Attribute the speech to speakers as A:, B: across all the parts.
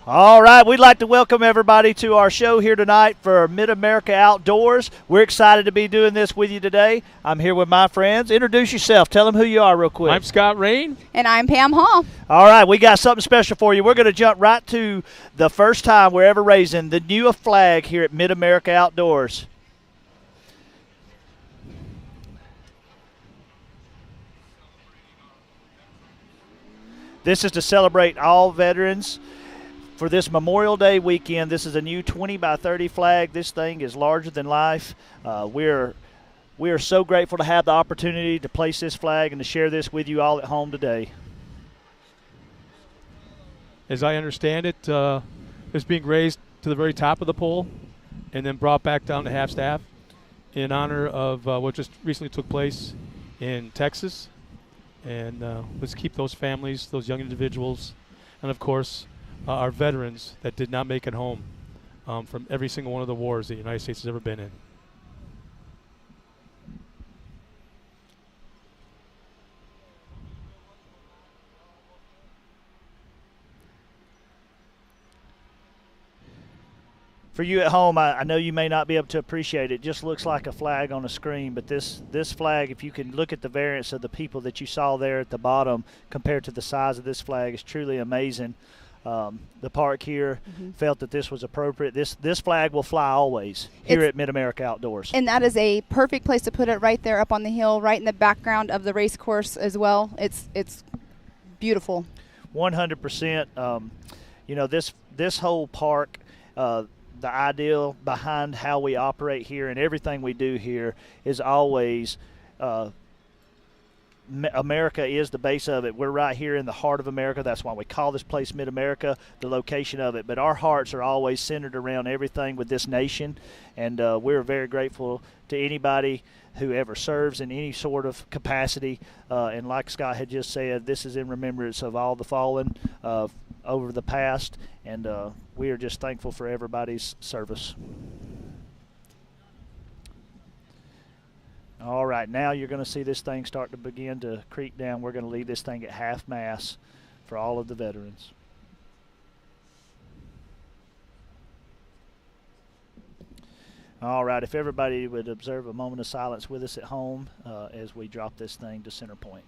A: All right, we'd like to welcome everybody to our show here tonight for Mid-America Outdoors. We're excited to be doing this with you today. I'm here with my friends. Introduce yourself. Tell them who you are real quick.
B: I'm Scott Rain.
C: And I'm Pam Hall.
A: All right, we got something special for you. We're going to jump right to the first time we're ever raising the new flag here at Mid-America Outdoors. This is to celebrate all veterans. For this Memorial Day weekend, this is a new 20 by 30 flag. This thing is larger than life. We are so grateful to have the opportunity to place this flag and to share this with you all at home today.
B: As I understand it, it's being raised to the very top of the pole and then brought back down to half staff in honor of what just recently took place in Texas. And let's keep those families, those young individuals, and of course, our veterans that did not make it home from every single one of the wars the United States has ever been in.
A: For you at home, I know you may not be able to appreciate it. It just looks like a flag on a screen, but this flag, if you can look at the variance of the people that you saw there at the bottom compared to the size of this flag, is truly amazing. The park here felt that this was appropriate. This flag will fly always here at Mid-America Outdoors.
C: And that is a perfect place to put it, right there up on the hill, right in the background of the race course as well. It's beautiful.
A: 100%. This whole park, the ideal behind how we operate here and everything we do here is always America is the base of it. We're right here in the heart of America. That's why we call this place Mid-America, the location of it. But our hearts are always centered around everything with this nation, and we're very grateful to anybody who ever serves in any sort of capacity. And like Scott had just said, this is in remembrance of all the fallen over the past, and we are just thankful for everybody's service. All right, now you're going to see this thing start to begin to creep down. We're going to leave this thing at half mast for all of the veterans. All right, if everybody would observe a moment of silence with us at home as we drop this thing to center point.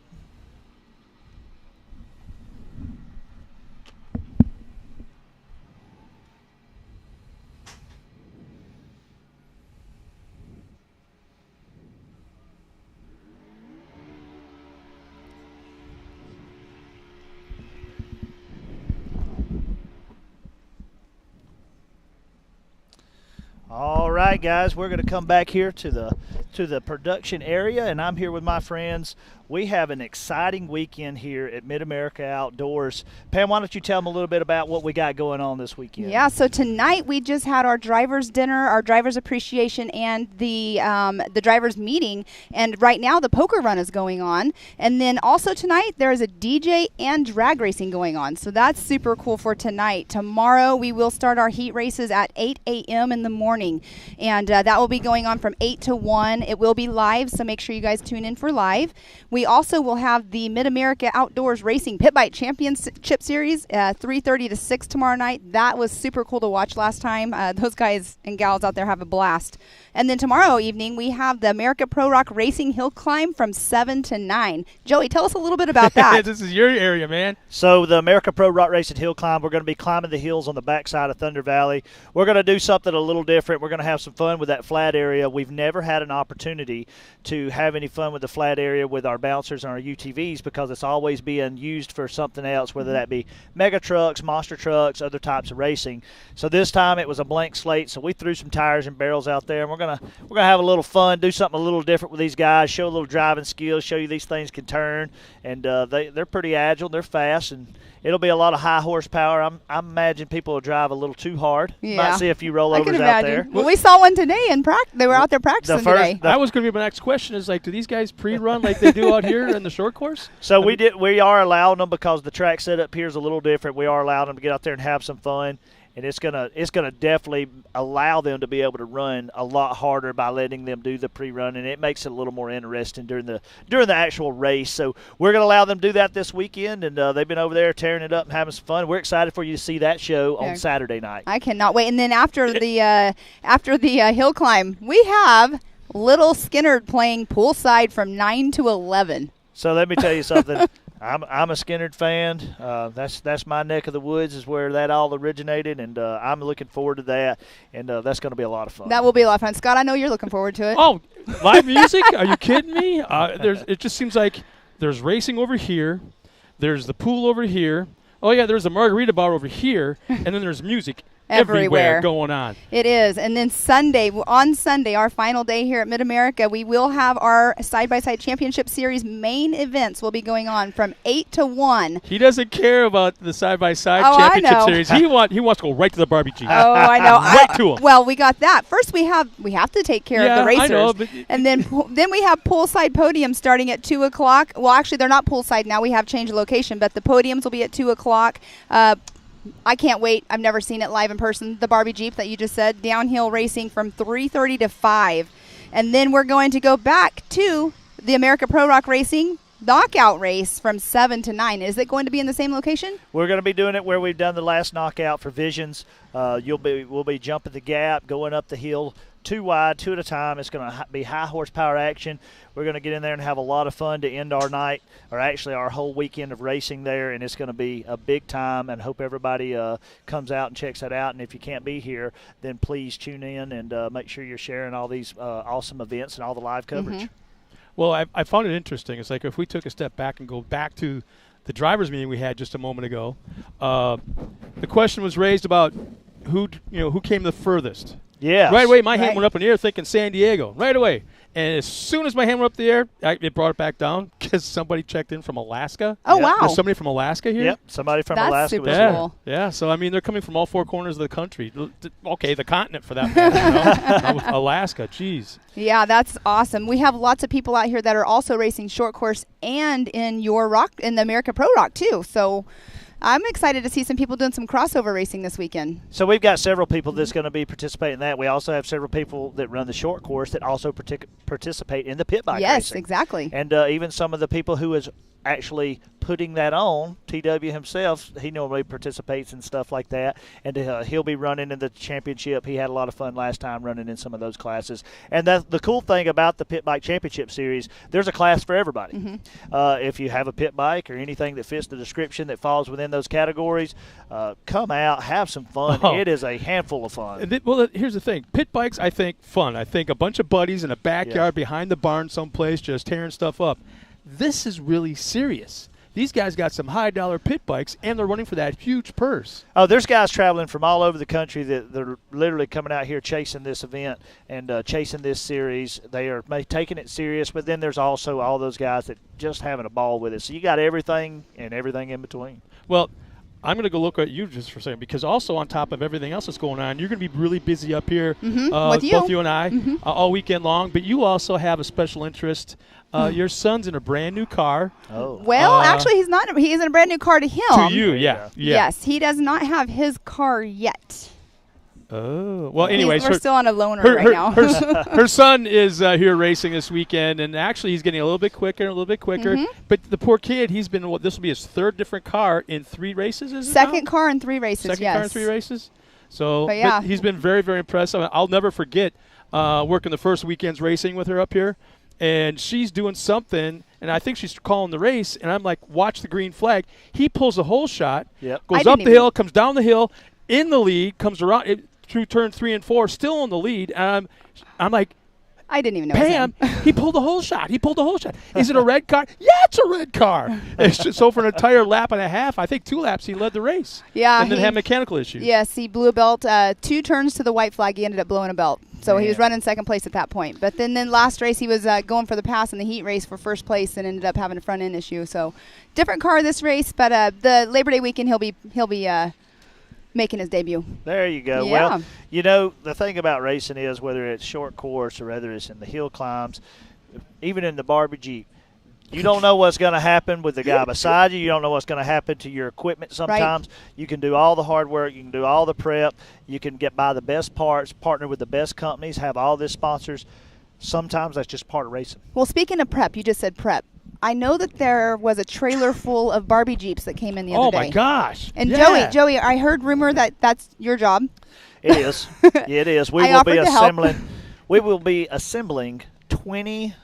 A: All right, guys, we're going to come back here to the production area, and I'm here with my friends. We have an exciting weekend here at Mid-America Outdoors. Pam, why don't you tell them a little bit about what we got going on this weekend?
C: Yeah, so tonight we just had our driver's dinner, our driver's appreciation, and the driver's meeting. And right now the poker run is going on. And then also tonight there is a DJ and drag racing going on. So that's super cool for tonight. Tomorrow we will start our heat races at 8 a.m. in the morning. And that will be going on from 8 to 1. It will be live, so make sure you guys tune in for live. We also will have the Mid-America Outdoors Racing Pit Bike Championship Series, 3:30 to 6 tomorrow night. That was super cool to watch last time. Those guys and gals out there have a blast. And then tomorrow evening, we have the America Pro Rock Racing Hill Climb from 7 to 9. Joey, tell us a little bit about that.
B: This is your area, man.
A: So the America Pro Rock Racing Hill Climb, we're going to be climbing the hills on the backside of Thunder Valley. We're going to do something a little different. We're going to have some fun with that flat area. We've never had an opportunity to have any fun with the flat area with our bouncers and our UTVs because it's always being used for something else, whether that be mega trucks, monster trucks, other types of racing. So this time it was a blank slate, so we threw some tires and barrels out there, and we're gonna have a little fun, do something a little different with these guys, show a little driving skills, show you these things can turn, and they're pretty agile, they're fast, and it'll be a lot of high horsepower. I imagine people will drive a little too hard.
C: Yeah.
A: Might see a few rollovers out there.
C: Well, we saw one today in practice. They were out there practicing today.
B: That was going to be my next question is, like, do these guys pre-run like they do out here in the short course?
A: So we are allowing them, because the track setup here is a little different. We are allowing them to get out there and have some fun. And it's gonna definitely allow them to be able to run a lot harder by letting them do the pre-run, and it makes it a little more interesting during the actual race. So we're gonna allow them to do that this weekend, and they've been over there tearing it up and having some fun. We're excited for you to see that show on Saturday night.
C: I cannot wait. And then after the hill climb, we have Little Skinner playing poolside from 9 to 11.
A: So let me tell you something. I'm a Skinnerd fan. That's my neck of the woods, is where that all originated, and I'm looking forward to that. And that's going to be a lot of fun.
C: That will be a lot of fun. Scott, I know you're looking forward to it.
B: Oh, live music? Are you kidding me? It just seems like there's racing over here, there's the pool over here. Oh yeah, there's a margarita bar over here, and then there's music everywhere going on.
C: It is. And then on Sunday, our final day here at Mid-America, we will have our side-by-side championship series main events will be going on from 8 to 1.
B: He doesn't care about the side-by-side
C: Oh, I
B: championship
C: know.
B: series. He wants to go right to the Barbie Jeep.
C: Oh, I know.
B: Right to him.
C: Well, we got that. First, we have to take care of the racers.
B: I know, but
C: and then we have poolside podiums starting at 2 o'clock. Well, actually, they're not poolside now. We have changed the location, but the podiums will be at 2 o'clock. I can't wait. I've never seen it live in person. The Barbie Jeep that you just said, downhill racing from 3:30 to 5. And then we're going to go back to the America Pro Rock Racing knockout race from 7 to 9. Is it going to be in the same location?
A: We're going to be doing it where we've done the last knockout for Visions. We'll be jumping the gap, going up the hill, 2 wide, 2 at a time. It's going to be high horsepower action. We're going to get in there and have a lot of fun to end our night, or actually our whole weekend of racing there, and it's going to be a big time, and hope everybody comes out and checks that out. And if you can't be here, then please tune in and make sure you're sharing all these awesome events and all the live coverage.
C: Mm-hmm.
B: Well, I found it interesting. It's like if we took a step back and go back to the drivers' meeting we had just a moment ago, the question was raised about who came the furthest.
A: Yeah.
B: Right away, my hand went up in the air thinking San Diego. Right away. And as soon as my hand went up in the air, it brought it back down because somebody checked in from Alaska.
C: Oh, wow.
B: There's somebody from Alaska here?
A: Yep, somebody from
C: That's
A: Alaska.
C: super
A: was
B: Yeah,
C: cool.
B: yeah. So, I mean, they're coming from all 4 corners of the country. Okay, the continent for that matter. Alaska, jeez.
C: Yeah, that's awesome. We have lots of people out here that are also racing short course and in the America Pro Rock too. So I'm excited to see some people doing some crossover racing this weekend.
A: So we've got several people that's going to be participating in that. We also have several people that run the short course that also participate in the pit bike
C: Yes,
A: racing.
C: exactly.
A: And even some of the people who is actually putting that on, TW himself, he normally participates in stuff like that, and he'll be running in the championship. He had a lot of fun last time running in some of those classes. And the cool thing about the Pit Bike Championship Series, there's a class for everybody.
C: Mm-hmm.
A: If you have a pit bike or anything that fits the description that falls within those categories, come out, have some fun.
B: Oh.
A: It is a handful of fun.
B: Well, here's the thing. Pit bikes, I think, fun. I think a bunch of buddies in a backyard behind the barn someplace just tearing stuff up. This is really serious. These guys got some high-dollar pit bikes, and they're running for that huge purse.
A: Oh, there's guys traveling from all over the country that they're literally coming out here chasing this event and chasing this series. They are taking it serious, but then there's also all those guys that just having a ball with it. So you got everything and everything in between.
B: Well, I'm going to go look at you just for a second, because also on top of everything else that's going on, you're going to be really busy up here,
C: with you.
B: both you and I, all weekend long. But you also have a special interest. Your son's in a brand new car.
A: Oh.
C: Well, actually, he's not. He is in a brand new car to him.
B: To you, yeah.
C: Yes, he does not have his car yet.
B: Oh. Well, anyways.
C: We're still on a loaner right now.
B: Her son is here racing this weekend, and actually he's getting a little bit quicker. But the poor kid, this will be his 3rd different car in 3 races, is it
C: Second
B: now?
C: car in 3 races,
B: Second
C: yes.
B: car in 3 races? So
C: But yeah.
B: he's been very, very impressive. I'll never forget working the first weekend's racing with her up here. And she's doing something, and I think she's calling the race, and I'm like, watch the green flag. He pulls a whole shot, goes up the hill, comes down the hill, in the lead, comes around through turn 3 and 4, still in the lead. And I'm like,
C: I didn't even know.
B: Pam, he pulled a whole shot. Is it a red car? Yeah, it's a red car. So for an entire lap and a half, I think 2 laps, he led the race.
C: Yeah.
B: And then had mechanical issues.
C: Yes, he blew a belt. 2 turns to the white flag, he ended up blowing a belt. So he was running second place at that point. But then last race, he was going for the pass in the heat race for first place and ended up having a front end issue. So different car this race, but the Labor Day weekend he'll be making his debut.
A: There you go.
C: Yeah.
A: Well, the thing about racing is whether it's short course or whether it's in the hill climbs, even in the Barbie Jeep, You don't know what's going to happen with the guy beside you. You don't know what's going to happen to your equipment sometimes.
C: Right.
A: You can do all the hard work. You can do all the prep. You can buy the best parts, partner with the best companies, have all the sponsors. Sometimes that's just part of racing.
C: Well, speaking of prep, you just said prep. I know that there was a trailer full of Barbie Jeeps that came in the other day.
B: Oh, my gosh.
C: And
B: yeah.
C: Joey, I heard rumor that that's your job.
A: It is. It is. We
C: I
A: will be
C: offered to help.
A: assembling. We will be assembling 20.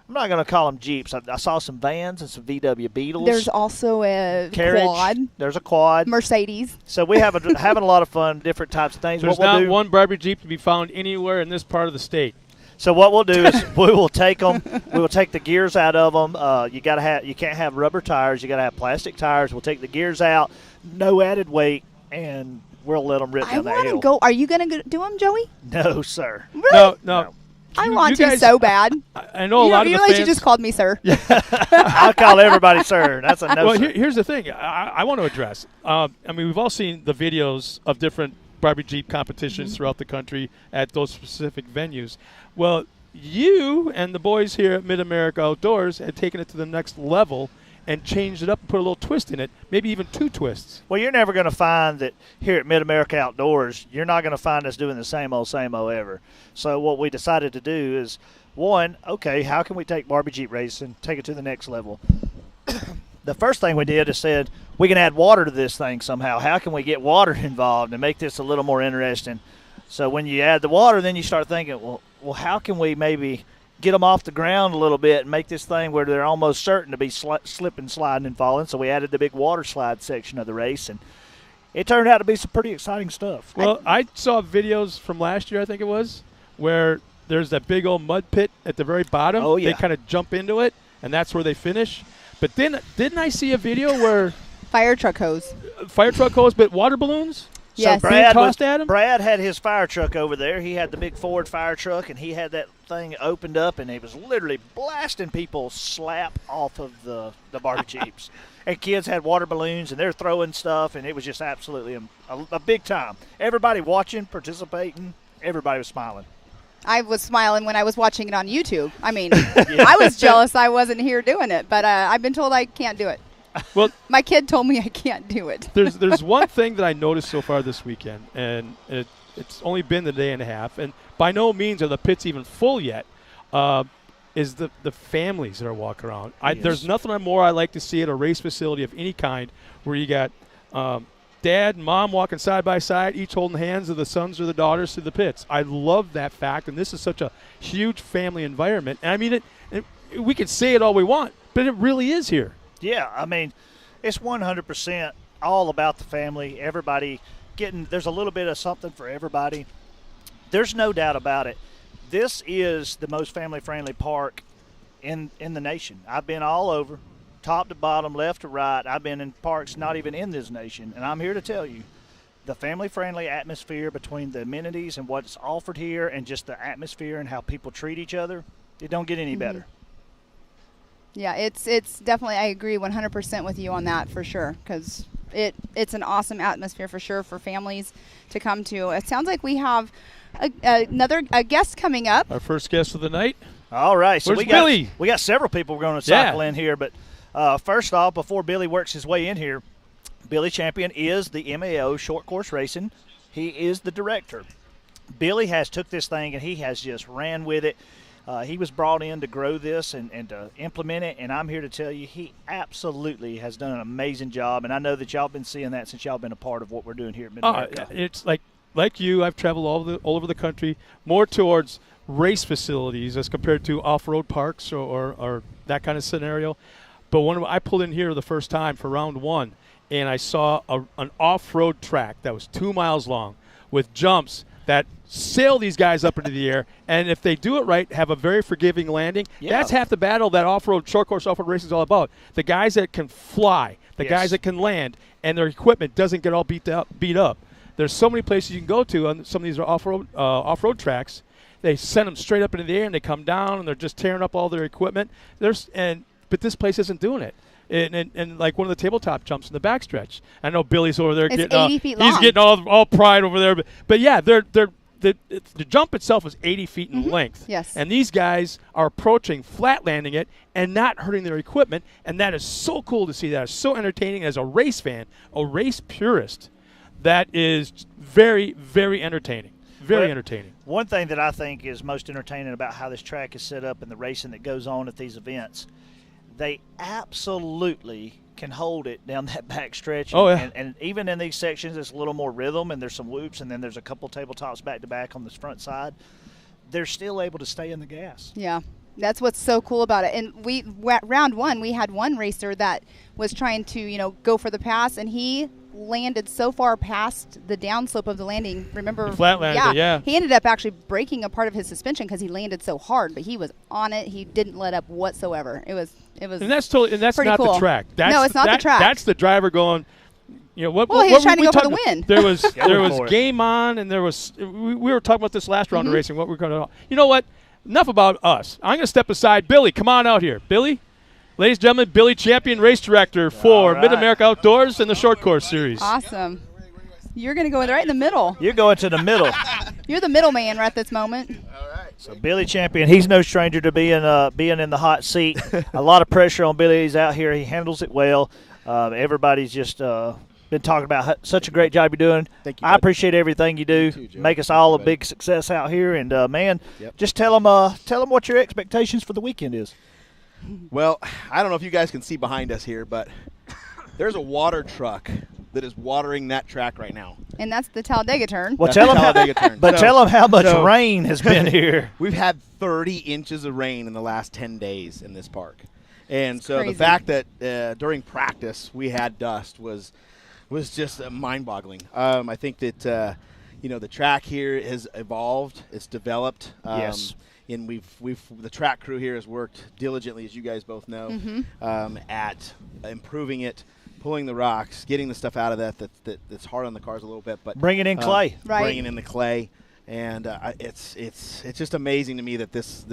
A: I'm not going to call them Jeeps. I saw some vans and some VW Beetles.
C: There's also a
A: carriage.
C: quad,
A: There's a quad.
C: Mercedes.
A: So we have having a lot of fun, different types of things.
B: There's
A: what we'll
B: not
A: do,
B: one Barbie Jeep to be found anywhere in this part of the state.
A: So what we'll do is we will take them. We will take the gears out of them. You can't have rubber tires. You got to have plastic tires. We'll take the gears out. No added weight, and we'll let them rip
C: I
A: down that
C: want
A: hill.
C: to go. Are you going to do them, Joey?
A: No, sir.
C: Really?
B: No.
C: I
B: You
C: want to
B: guys-
C: so bad.
B: I know a lot of
C: you
B: the
C: realize
B: fans.
C: you just called me sir.
A: I call everybody sir. That's a no.
B: Well,
A: sir.
B: here's the thing I want to address. I mean, we've all seen the videos of different Barbie Jeep competitions throughout the country at those specific venues. Well, you and the boys here at Mid-America Outdoors had taken it to the next level and changed it up and put a little twist in it, maybe even 2 twists.
A: Well, you're never going to find that here at Mid-America Outdoors, you're not going to find us doing the same old ever. So what we decided to do is, one, okay, how can we take Barbie Jeep racing, take it to the next level? The first thing we did is said, we can add water to this thing somehow. How can we get water involved and make this a little more interesting? So when you add the water, then you start thinking, well, how can we maybe get them off the ground a little bit and make this thing where they're almost certain to be slipping, sliding, and falling. So we added the big water slide section of the race, and it turned out to be some pretty exciting stuff.
B: Well, I saw videos from last year, I think it was, where there's that big old mud pit at the very bottom.
A: Oh, yeah.
B: They kind of jump into it, and that's where they finish. But then, didn't I see a video where
C: Fire truck hose.
B: fire truck hose, but water balloons?
C: Yes.
A: So
B: Being tossed at him?
A: Brad had his fire truck over there. He had the big Ford fire truck, and he had that thing opened up, and he was literally blasting people slap off of the Barbie Jeeps. And kids had water balloons, and they're throwing stuff, and it was just absolutely a big time. Everybody watching, participating, everybody was smiling.
C: I was smiling when I was watching it on YouTube. I mean, I was jealous I wasn't here doing it, but I've been told I can't do it.
B: Well,
C: My kid told me I can't do it.
B: there's one thing that I noticed so far this weekend, and it's only been a day and a half, and by no means are the pits even full yet, is the families that are walking around.
A: Yes.
B: There's nothing more I like to see at a race facility of any kind where you got dad and mom walking side by side, each holding hands of the sons or the daughters to the pits. I love that fact, and this is such a huge family environment. And I mean, we can say it all we want, but it really is here.
A: Yeah, I mean, it's 100% all about the family. Everybody there's a little bit of something for everybody. There's no doubt about it. This is the most family-friendly park in the nation. I've been all over, top to bottom, left to right. I've been in parks not even in this nation, and I'm here to tell you, the family-friendly atmosphere between the amenities and what's offered here and just the atmosphere and how people treat each other, it don't get any better.
C: Yeah, it's definitely, I agree 100% with you on that for sure, because it's an awesome atmosphere for sure for families to come to. It sounds like we have another guest coming up.
B: Our first guest of the night.
A: All right, so
B: Where's Billy?
A: we got several people going to cycle in here, but first off, before Billy works his way in here, Billy Champion is the MAO Short Course Racing. He is the director. Billy has took this thing and he has just ran with it. He was brought in to grow this and to implement it, and I'm here to tell you he absolutely has done an amazing job, and I know that y'all been seeing that since y'all been a part of what we're doing here at Mid-America.
B: It's like you, I've traveled all over the country, more towards race facilities as compared to off-road parks or that kind of scenario. But I pulled in here the first time for round one, and I saw an off-road track that was 2 miles long with jumps that sail these guys up into the air, and if they do it right, have a very forgiving landing.
A: Yeah.
B: That's half the battle that short course off-road racing is all about. The guys that can fly, the
A: Yes.
B: guys that can land, and their equipment doesn't get all beat up. There's so many places you can go to on some of these off-road tracks. They send them straight up into the air, and they come down, and they're just tearing up all their equipment. But this place isn't doing it. And like one of the tabletop jumps in the backstretch. I know Billy's over there
C: It's
B: getting
C: 80 feet
B: he's
C: long.
B: getting all pride over there. But yeah, they're the jump itself is 80 feet in length.
C: Yes.
B: And these guys are approaching, flat landing it, and not hurting their equipment. And that is so cool to see. That is so entertaining. As a race fan, a race purist, that is very, very entertaining. Very entertaining.
A: One thing that I think is most entertaining about how this track is set up and the racing that goes on at these events, they absolutely can hold it down that back stretch.
B: Oh, yeah.
A: And even in these sections, it's a little more rhythm, and there's some whoops, and then there's a couple tabletops back-to-back on this front side. They're still able to stay in the gas.
C: Yeah. That's what's so cool about it. And round one, we had one racer that was trying to, go for the pass, and he landed so far past the downslope of the landing. Remember?
B: He flat landed, yeah.
C: He ended up actually breaking a part of his suspension because he landed so hard, but he was on it. He didn't let up whatsoever. It was.
B: And that's not
C: cool.
B: the track.
C: No, it's not the track.
B: That's the driver going. What
C: he was trying to go for the win.
B: There was game on, and there was. We were talking about this last round of racing. What we're going to. You know what? Enough about us. I'm going to step aside. Billy, come on out here. Billy, ladies and gentlemen, Billy Champion, race director for Mid-America Outdoors and the Short Course Series.
C: Awesome. You're going to go right in the middle.
A: You're going to the middle.
C: You're the middleman right at this moment.
D: All right.
A: So Billy Champion, he's no stranger to being in the hot seat. A lot of pressure on Billy. He's out here. He handles it well. Everybody's just been talking about such a great job you're doing.
D: Thank you,
A: I
D: bud.
A: appreciate everything you do.
D: too, Joe.
A: Make us all a
D: Thank you,
A: big success out here. And, man,
D: Yep.
A: just tell them what your expectations for the weekend is.
D: Well, I don't know if you guys can see behind us here, but there's a water truck that is watering that track right now.
C: And that's the Talladega turn.
A: Well,
D: That's
A: tell
D: the
A: them
D: Talladega turn.
A: tell them how much
D: so-
A: rain has been here.
D: We've had 30 inches of rain in the last 10 days in this park. And so
C: crazy.
D: the fact that during practice we had dust was just mind-boggling. I think that the track here has evolved, it's developed.
A: Yes.
D: And the track crew here has worked diligently, as you guys both know, at improving it, pulling the rocks, getting the stuff out of that's hard on the cars a little bit, but
A: Bringing in clay.
C: Right.
D: bringing in the clay. And it's just amazing to me that this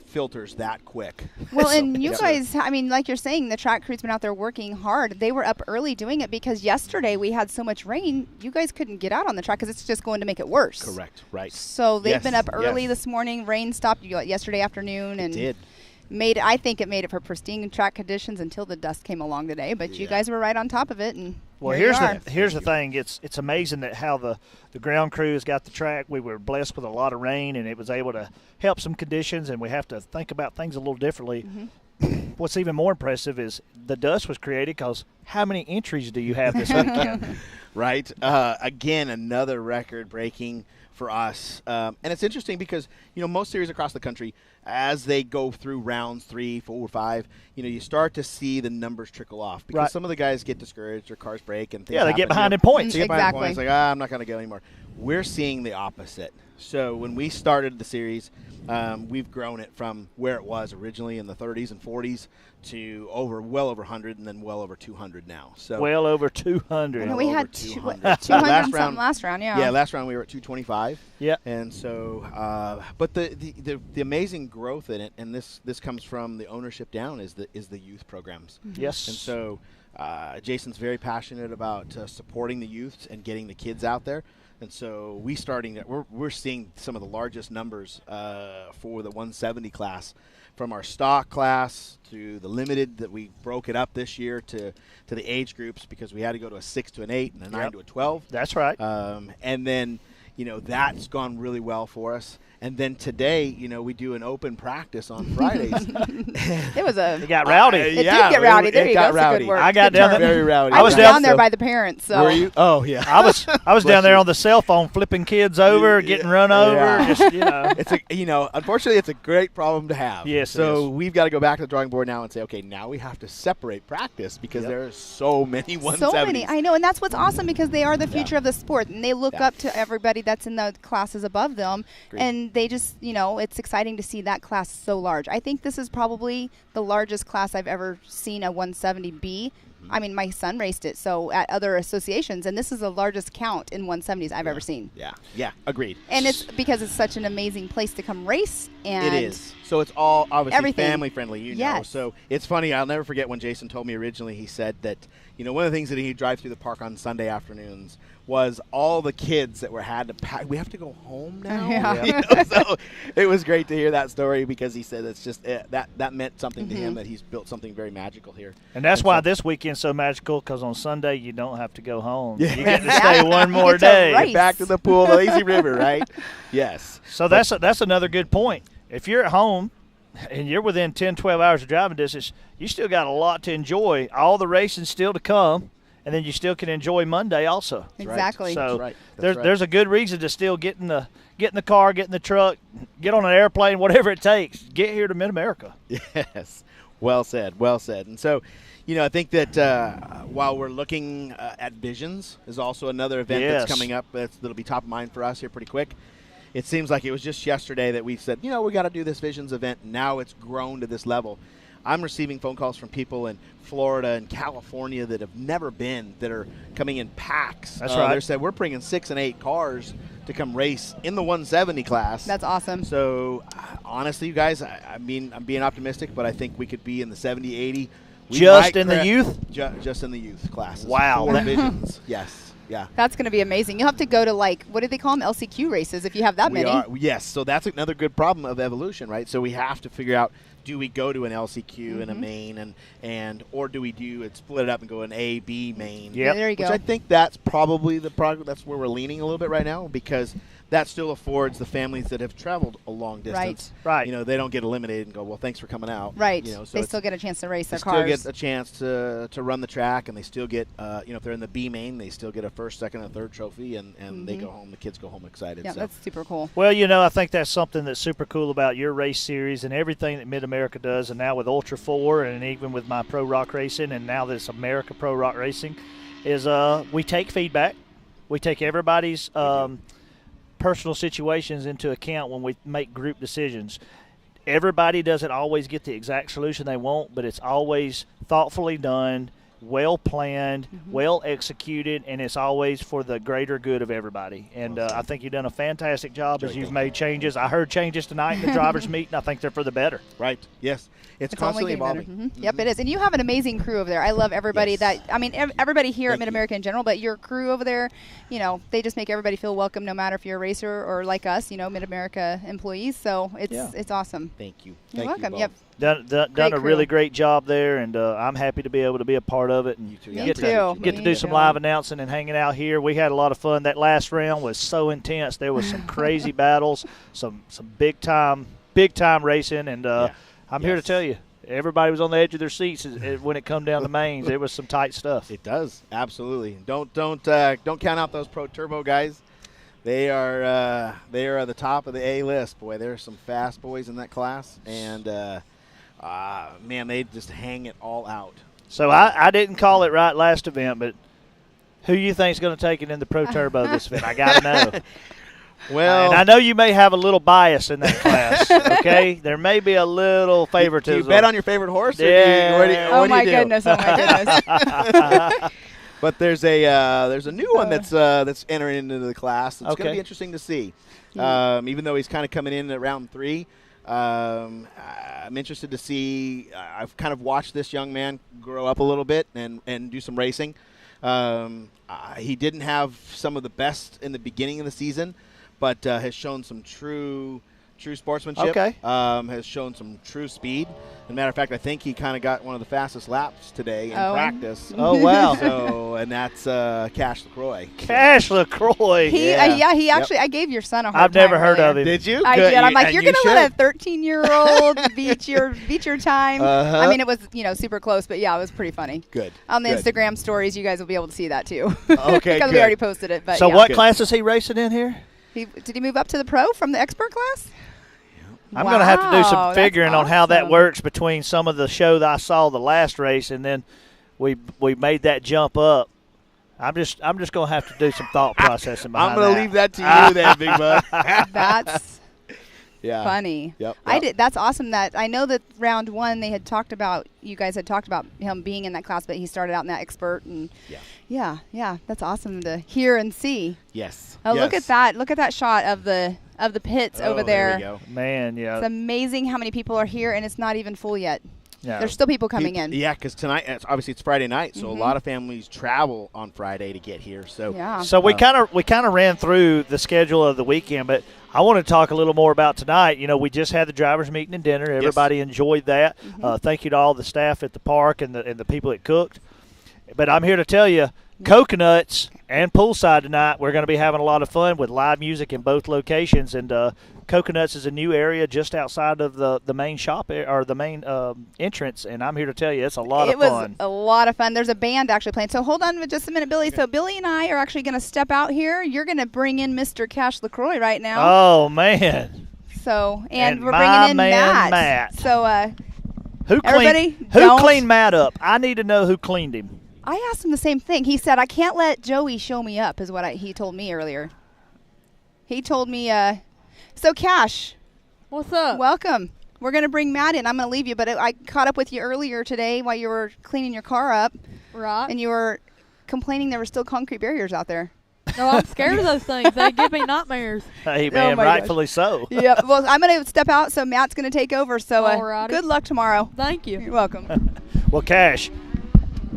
D: filters that quick.
C: Well, and you
D: Yeah.
C: guys, I mean, like you're saying, the track crew's been out there working hard. They were up early doing it because yesterday we had so much rain, you guys couldn't get out on the track because it's just going to make it worse.
D: Correct. Right.
C: So they've
D: Yes,
C: been up early
D: yes.
C: this morning. Rain stopped yesterday afternoon, and
D: Did.
C: I think it made it for pristine track conditions until the dust came along today. But you
D: Yeah.
C: guys were right on top of it, and
A: Well,
C: here you are.
A: here's the thing. It's amazing that how the ground crew has got the track. We were blessed with a lot of rain, and it was able to help some conditions, and we have to think about things a little differently. What's even more impressive is the dust was created because how many entries do you have this weekend?
D: Right. Again, another record breaking for us. And it's interesting because, most series across the country, as they go through rounds 3, 4, 5, you start to see the numbers trickle off because
A: Right.
D: some of the guys get discouraged or cars break and things
A: Yeah, they
D: happen,
A: get behind in points.
D: They get behind in
C: Exactly.
D: points, like, I'm not going to go anymore. We're seeing the opposite. So when we started the series, we've grown it from where it was originally in the 30s and 40s to well over 100 and then well over 200 now. So
A: Well over 200.
C: And we
D: over
C: had
D: 200.
C: 200
D: Last
C: and
D: round-
C: something last round, yeah.
D: Yeah, last round we were at 225.
A: Yeah.
D: And so, but the amazing growth in it, and this comes from the ownership down, is the youth programs.
A: Yes.
D: And so, Jason's very passionate about supporting the youths and getting the kids out there. And so we're seeing some of the largest numbers for the 170 class, from our stock class to the limited that we broke it up this year to the age groups because we had to go to a 6 to an 8 and a 9 to a 12.
A: That's right.
D: And then, that's gone really well for us. And then today, we do an open practice on Fridays.
C: It was a.
A: It got rowdy.
C: It did get rowdy. There you go.
D: got
C: That's a good
D: rowdy.
C: word.
A: I got
C: Good
A: down
C: term.
A: there.
D: Very rowdy.
C: I was
A: down
C: down there
D: so-
C: by the parents. So.
D: Were you? Oh, yeah.
A: I was
D: Bless
A: down there
D: you.
A: on the cell phone flipping kids over,
D: Yeah.
A: getting run over.
D: Yeah.
A: Just,
D: It's unfortunately, it's a great problem to have.
A: Yes, it
D: So
A: is.
D: we've got to go back to the drawing board now and say, okay, now we have to separate practice because there are so many 170s.
C: So many. I know, and that's what's awesome because they are the future of the sport, and they look
D: Yeah.
C: up to everybody that's in the classes above them,
D: Agreed.
C: and they just, it's exciting to see that class so large. I think this is probably the largest class I've ever seen a 170 be. I mean, my son raced it, so at other associations, and this is the largest count in 170s I've ever seen.
D: Yeah, agreed.
C: And it's because it's such an amazing place to come race. And
D: It is. So it's all obviously
C: everything.
D: family friendly,
C: Yes.
D: So it's funny. I'll never forget when Jason told me originally, he said that, one of the things that he'd drive through the park on Sunday afternoons was all the kids that had to pack. We have to go home now.
C: Yeah.
D: So it was great to hear that story because he said it's just that meant something to him, that he's built something very magical here.
A: And that's why this weekend's so magical, because on Sunday you don't have to go home. You get to stay one more day.
C: race.
D: Back to the pool, the lazy river, right? Yes.
A: So that's another good point. If you're at home and you're within 10, 12 hours of driving distance, you still got a lot to enjoy. All the racing still to come, and then you still can enjoy Monday also.
C: Exactly.
A: So
D: That's right.
A: there's a good reason to still get in the car, get in the truck, get on an airplane, whatever it takes. Get here to Mid-America.
D: Yes. Well said. Well said. And so, I think that while we're looking at Visions is also another event that's coming up that'll be top of mind for us here pretty quick. It seems like it was just yesterday that we said, we got to do this Visions event. Now it's grown to this level. I'm receiving phone calls from people in Florida and California that have never been, that are coming in packs.
A: That's right.
D: They said, we're bringing 6 and 8 cars to come race in the 170 class.
C: That's awesome.
D: So, honestly, you guys, I'm being optimistic, but I think we could be in the 70, 80.
A: Just in the youth?
D: Just in the youth classes.
A: Wow.
D: 4 Visions. Yes. Yeah.
C: That's going to be amazing. You'll have to go to, what do they call them, LCQ races if you have that many.
D: Yes. So that's another good problem of evolution, right? So we have to figure out, do we go to an LCQ and a main, or do we split it up and go an A, B main?
A: Yeah,
C: there you go.
D: Which I think that's probably that's where we're leaning a little bit right now, because that still affords the families that have traveled a long distance.
A: Right.
D: They don't get eliminated and go, well, thanks for coming out.
C: Right.
D: So
C: they still get a chance to race their
D: They
C: cars.
D: still get a chance to run the track, and they still get, if they're in the B main, they still get a first, second, and third trophy, and they go home. The kids go home excited.
C: Yeah,
D: so.
C: that's super cool.
A: Well, I think that's something that's super cool about your race series and everything that Mid-America does, and now with Ultra 4 and even with my Pro Rock Racing and now this America Pro Rock Racing, is we take feedback. We take everybody's personal situations into account when we make group decisions. Everybody doesn't always get the exact solution they want, but it's always thoughtfully done, well planned, well executed, and it's always for the greater good of everybody. And I think you've done a fantastic job as you've made changes. I heard changes tonight in the drivers' meet, and I think they're for the better.
D: Right. Yes. It's
C: only
D: constantly
C: getting
D: evolving.
C: better. Yep, it is. And you have an amazing crew over there. I love everybody everybody here at Mid-America in general, but your crew over there, they just make everybody feel welcome no matter if you're a racer or like us, Mid-America employees. So it's awesome.
D: Thank you.
C: You're
D: Thank
C: welcome.
D: You
C: Yep.
A: Done a really great job there, and I'm happy to be able to be a part of it. And
D: You too.
C: Me
A: get
C: too.
A: to do some live announcing and hanging out here. We had a lot of fun. That last round was so intense. There was some crazy battles, some big time racing, and I'm here to tell you, everybody was on the edge of their seats when it come down to mains. There was some tight stuff.
D: It does, absolutely. Don't count out those Pro Turbo guys. They are at the top of the A list. Boy, there are some fast boys in that class, and man, they just hang it all out.
A: So I didn't call it right last event, but who you think's going to take it in the Pro Turbo this event? I got to know.
D: Well,
A: and I know you may have a little bias in that class. Okay, there may be a little favoritism.
D: Do you bet on your favorite horse?
A: Yeah.
C: Oh my goodness!
D: But there's a new one that's entering into the class. It's going to be interesting to see. Even though he's kind of coming in at round 3, I'm interested to see. I've kind of watched this young man grow up a little bit and do some racing. He didn't have some of the best in the beginning of the season, but has shown some true sportsmanship.
A: Okay.
D: Has shown some true speed. As a matter of fact, I think he kind of got one of the fastest laps today in practice.
A: Oh, wow.
D: So, and that's Cash LaCroix.
A: Cash LaCroix.
C: He actually, I gave your son a hard
A: I've never
C: time
A: heard
C: earlier.
A: of him.
D: Did you?
C: I
D: Good.
C: did. I'm like,
D: And
C: you're
D: you
C: going to let a 13-year-old beat your time.
D: Uh-huh.
C: I mean, it was, super close, but yeah, it was pretty funny.
D: Good.
C: On the
D: Good.
C: Instagram stories, you guys will be able to see that too.
D: Okay,
C: Because we
D: good.
C: already posted it. But
A: So
C: yeah.
A: what class is he racing in here?
C: Did he move up to the pro from the expert class?
A: I'm going to have to do some
C: Wow,
A: figuring
C: that's
A: on how that
C: awesome.
A: works between some of the show that I saw the last race, and then we made that jump up. I'm just going to have to do some thought processing behind
D: I'm going
A: that.
D: to leave that to you then, Big Bud.
C: That's
D: Yeah.
C: funny.
D: Yep.
C: That's awesome. That I know that round 1 you guys had talked about him being in that class, but he started out in that expert, and yeah, that's awesome to hear and see.
D: Yes.
C: Oh,
D: yes.
C: look at that shot of the pits over there.
D: There we go.
A: Man, yeah.
C: It's amazing how many people are here, and it's not even full yet.
A: Yeah.
C: There's still people coming in.
D: Yeah, because tonight, obviously it's Friday night, so a lot of families travel on Friday to get here. So
C: Yeah.
A: So we kind of ran through the schedule of the weekend, but I want to talk a little more about tonight. You know, we just had the drivers meeting and dinner. Everybody enjoyed that. Thank you to all the staff at the park and the people that cooked. But I'm here to tell you, Coconuts and poolside tonight, we're going to be having a lot of fun with live music in both locations. And Coconuts is a new area just outside of the main shop or the main entrance. And I'm here to tell you, it's a lot of fun.
C: It was a lot of fun. There's a band actually playing. So hold on for just a minute, Billy. So Billy and I are actually going to step out here. You're going to bring in Mr. Cash LaCroix right now.
A: Oh, man.
C: So and we're
A: my
C: bringing in
A: man,
C: Matt.
A: Matt.
C: So
A: Who
C: everybody,
A: cleaned Matt up? I need to know who cleaned him.
C: I asked him the same thing. He said, I can't let Joey show me up, is what he told me earlier. He told me, so Cash.
E: What's up?
C: Welcome. We're going to bring Matt in. I'm going to leave you, but I caught up with you earlier today while you were cleaning your car up.
E: Right.
C: And you were complaining there were still concrete barriers out there.
E: No, I'm scared of those things. They give me nightmares.
A: Hey, man,
C: my
A: rightfully so.
C: Yeah. Well, I'm going to step out, so Matt's going to take over. So
E: Alrighty.
C: good luck tomorrow.
E: Thank you.
C: You're welcome.
A: Well, Cash,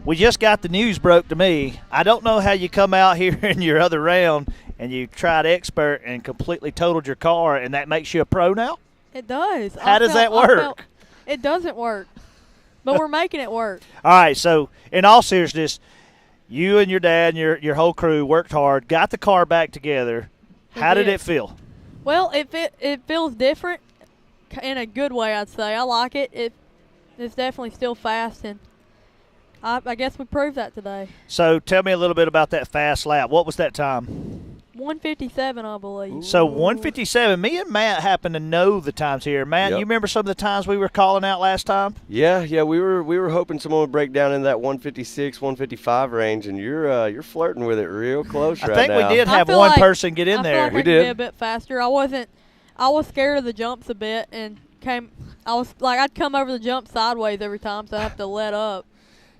A: we just got the news broke to me. I don't know how you come out here in your other round and you tried expert and completely totaled your car, and that makes you a pro now?
E: It does.
A: How does that work?
E: It doesn't work, but we're making it work.
A: All right, so in all seriousness, you and your dad and your whole crew worked hard, got the car back together. How did it feel?
E: Well, it feels different in a good way, I'd say. I like it. It's definitely still fast, and I guess we proved that today.
A: So tell me a little bit about that fast lap. What was that time?
E: 157, I believe.
A: So 157. Me and Matt happen to know the times here. Matt,
F: Yep.
A: you remember some of the times we were calling out last time?
F: Yeah, we were hoping someone would break down in that 156, 155 range, and you're flirting with it real close right now.
A: I think we did
E: I
A: have
E: feel
A: one
E: like-
A: person get in
E: I
A: there.
E: feel like
F: We
E: I could be
F: did.
E: a bit faster. I was scared of the jumps a bit, and I'd come over the jump sideways every time, so I have to let up.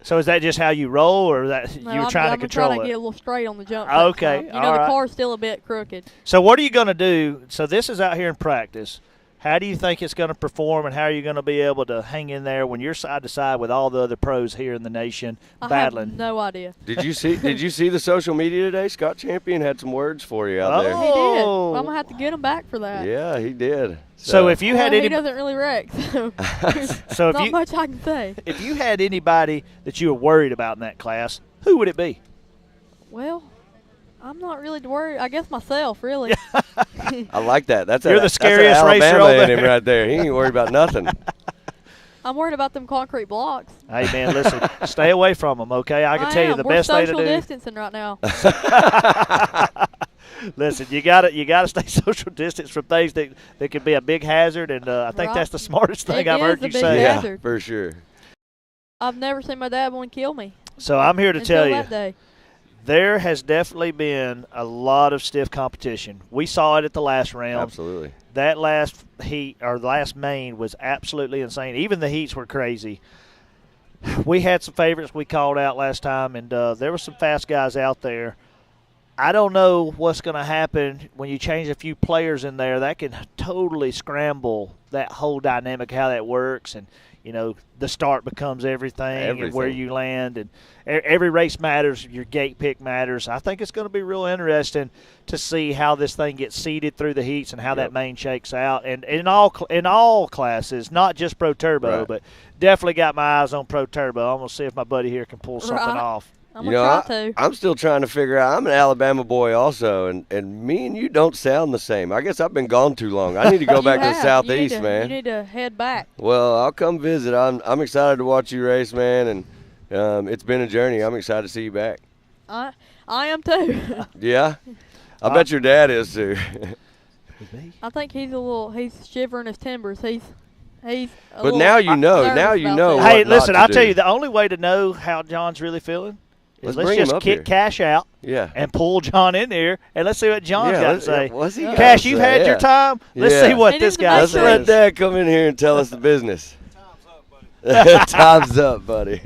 A: So is that just how you roll, or that
E: No,
A: you were
E: I'm
A: trying to control
E: trying to
A: it?
E: get a little straight on the jump.
A: Okay,
E: You know,
A: all
E: the
A: right.
E: car's still a bit crooked.
A: So what are you going to do? So this is out here in practice. How do you think it's going to perform, and how are you going to be able to hang in there when you're side to side with all the other pros here in the nation
E: I
A: battling?
E: have no idea.
F: Did you see the social media today? Scott Champion had some words for you out there.
E: He did.
A: Oh.
E: Well, I'm gonna have to get him back for that.
F: Yeah, he did.
A: So if you had
E: Well,
A: any,
E: he doesn't really wreck, so
A: so if
E: not
A: you
E: much I can say.
A: if you had anybody that you were worried about in that class, who would it be?
E: Well, I'm not really worried. I guess myself, really.
F: I like that.
A: You're the
F: that's
A: scariest
F: an
A: racer
F: Alabama
A: over
F: in him
A: there.
F: right there. He ain't worried about nothing.
E: I'm worried about them concrete blocks.
A: Hey man, listen, stay away from them, okay? I can tell you
E: am.
A: the
E: We're
A: best thing to
E: social
A: do.
E: distancing right now.
A: Listen, you gotta stay social distance from things that could be a big hazard, and I think
E: Right.
A: that's the smartest thing
E: It
A: I've
E: is
A: heard
E: a
A: you
E: big
A: say.
F: Yeah,
E: hazard.
F: for sure.
E: I've never seen my dad want to kill me.
A: So I'm here to
E: until
A: tell you,
E: that day.
A: there has definitely been a lot of stiff competition. We saw it at the last round.
F: Absolutely.
A: That last heat or last main was absolutely insane. Even the heats were crazy. We had some favorites we called out last time, and there were some fast guys out there. I don't know what's going to happen when you change a few players in there. That can totally scramble that whole dynamic, how that works. And, you know, the start becomes everything and where you land. And every race matters. Your gate pick matters. I think it's going to be real interesting to see how this thing gets seeded through the heats and how that main shakes out. And in all classes, not just Pro Turbo,
F: Right.
A: but definitely got my eyes on Pro Turbo. I'm going to see if my buddy here can pull something
E: Right.
A: off.
E: I'm going to try to.
F: I'm still trying to figure out. I'm an Alabama boy also, and me and you don't sound the same. I guess I've been gone too long. I need to go back to the southeast, man.
E: You need to head back.
F: Well, I'll come visit. I'm excited to watch you race, man, and it's been a journey. I'm excited to see you back.
E: I am too.
F: Yeah? I bet your dad is too.
E: I think he's shivering his timbers. He's a
F: But
E: little
F: now you know.
E: nervous
F: Now you
E: about
F: know.
E: that.
F: what
A: Hey,
F: not
A: listen,
F: to
A: I'll
F: do.
A: tell you, the only way to know how John's really feeling is
F: Let's
A: let's
F: bring him
A: just
F: up
A: kick
F: here.
A: Cash out
F: Yeah.
A: and pull John in there, and let's see what John's got to
F: let's-
A: say.
F: what's he got
A: Cash,
F: to
A: you've
F: say?
A: had your
F: Yeah.
A: time. Let's
F: Yeah.
A: see what
E: He
A: this
E: needs to
A: guy
E: make
F: Let's
E: sure
F: let
A: says.
F: Dad come in here and tell us the business. Time's up, buddy.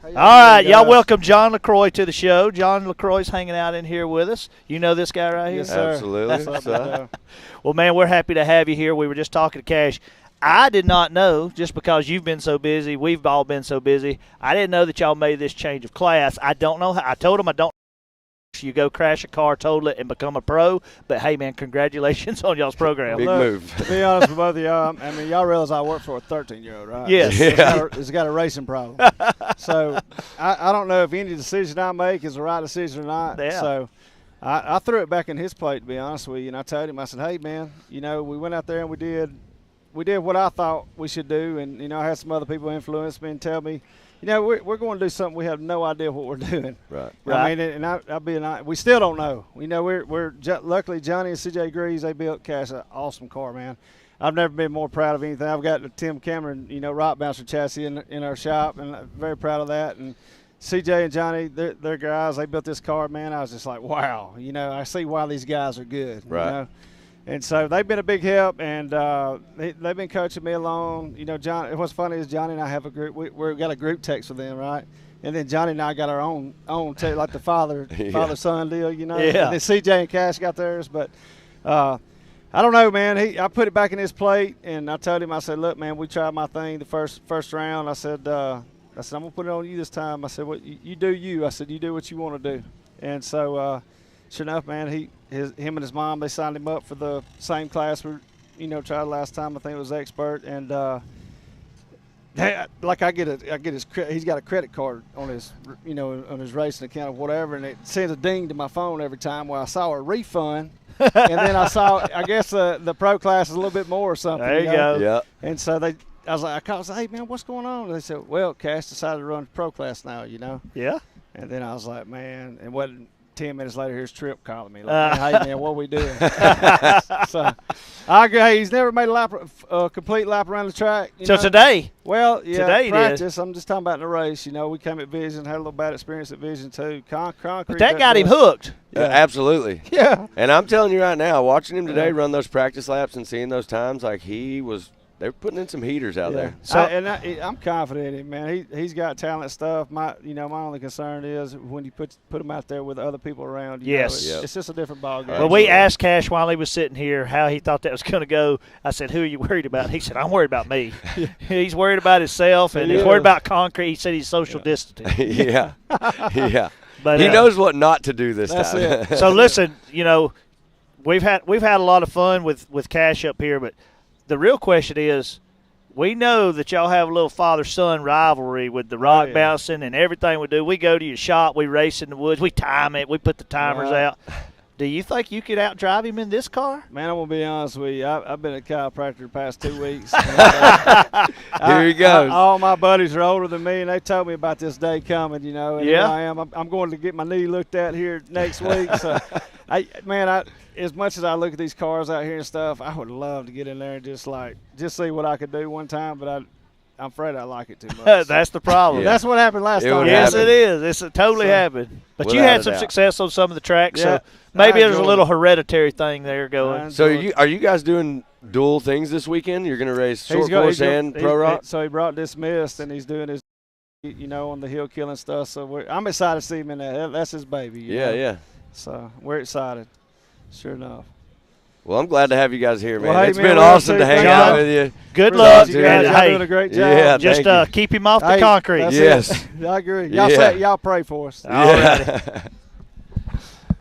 A: All right, y'all welcome John LaCroix to the show. John LaCroix's hanging out in here with us. You know this guy right here?
G: Yes, sir.
F: Absolutely.
G: What's up,
F: So-
G: brother?
A: Well, man, we're happy to have you here. We were just talking to Cash. I did not know, just because you've been so busy, we've all been so busy, I didn't know that y'all made this change of class. I don't know how. I told them I don't. You go crash a car, total it, and become a pro. But, hey, man, congratulations on y'all's program.
F: Big move.
G: To be honest with both of y'all, I mean, y'all realize I work for a 13-year-old, right?
A: Yes.
G: It's got a racing problem. So I don't know if any decision I make is the right decision or not.
A: Yeah.
G: So I threw it back in his plate, to be honest with you, and I told him, I said, hey, man, we went out there and we did what I thought we should do, and, I had some other people influence me and tell me, we're going to do something we have no idea what we're doing.
F: Right.
G: I mean, and I'll be we still don't know. We're luckily Johnny and CJ Greaves, they built Cash an awesome car, man. I've never been more proud of anything. I've got the Tim Cameron, rock bouncer chassis in our shop, and I'm very proud of that. And CJ and Johnny, they're guys. They built this car, man. I was just like, wow. I see why these guys are good.
F: Right.
G: And so they've been a big help, and they've been coaching me along. John. What's funny is Johnny and I have a group. We've got a group text with them, right? And then Johnny and I got our own text, like the father-son deal,
A: Yeah.
G: And then CJ and Cash got theirs, but I don't know, man. I put it back in his plate, and I told him, I said, look, man, we tried my thing the first round. I said, I'm gonna put it on you this time. I said, well, you do you. I said, you do what you want to do. And so, sure enough, man, him and his mom, they signed him up for the same class we, tried last time. I think it was expert, and he's got a credit card on his, on his racing account or whatever, and it sends a ding to my phone every time. Well, I saw a refund. And then I guess the pro class is a little bit more or something.
A: There you go.
F: Yeah.
G: And so I called and said, hey, man, what's going on? And they said, well, Cash decided to run pro class now,
A: Yeah.
G: And then I was like, man, and what 10 minutes later, here's Tripp calling me. Like, hey, man, what are we doing? So I agree. Hey, he's never made a complete lap around the track.
A: Today.
G: Well, yeah,
A: Today he
G: practice. Did. I'm just talking about in the race. We came at Vision, had a little bad experience at Vision too. Concrete.
A: But that got him hooked.
G: Yeah.
F: Absolutely.
G: Yeah.
F: And I'm telling you right now, watching him today run those practice laps and seeing those times, like they were putting in some heaters out there.
G: So I'm confident in him, man. He's got talent stuff. My only concern is when you put him out there with other people around. It's just a different ball game.
A: Well, we asked Cash while he was sitting here how he thought that was going to go. I said, who are you worried about? He said, I'm worried about me. He's worried about himself, and he's worried about concrete. He said he's social distancing.
F: Yeah. But he
A: he
F: knows what not to do this
G: That's
F: time.
G: it.
A: So listen, we've had a lot of fun with Cash up here, but the real question is, we know that y'all have a little father-son rivalry with the rock bouncing and everything we do. We go to your shop, we race in the woods, we time it, we put the timers out. Do you think you could outdrive him in this car?
G: Man, I'm going to be honest with you. I've been a chiropractor the past 2 weeks.
F: Here he goes.
G: All my buddies are older than me, and they told me about this day coming, and here I am. I'm going to get my knee looked at here next week. So, as much as I look at these cars out here and stuff, I would love to get in there and just see what I could do one time, but I'm afraid I like it too much.
A: That's the problem.
G: That's what happened last time.
A: Yes, it is. It totally happened. But you had some success on some of the tracks, so maybe there's a little hereditary thing there going.
F: So are you guys doing dual things this weekend? You're going to race short course and pro rock?
G: So he brought Dismissed, and he's doing his, on the hill killing stuff. So I'm excited to see him in that. That's his baby.
F: Yeah.
G: So we're excited. Sure enough.
F: Well, I'm glad to have you guys here, man.
G: Well, hey,
F: it's been awesome to hang out with you.
A: Good luck.
G: You guys are doing a great job.
F: Yeah,
A: just keep him off the concrete.
F: Yes.
G: I agree. Y'all pray for us.
A: All right.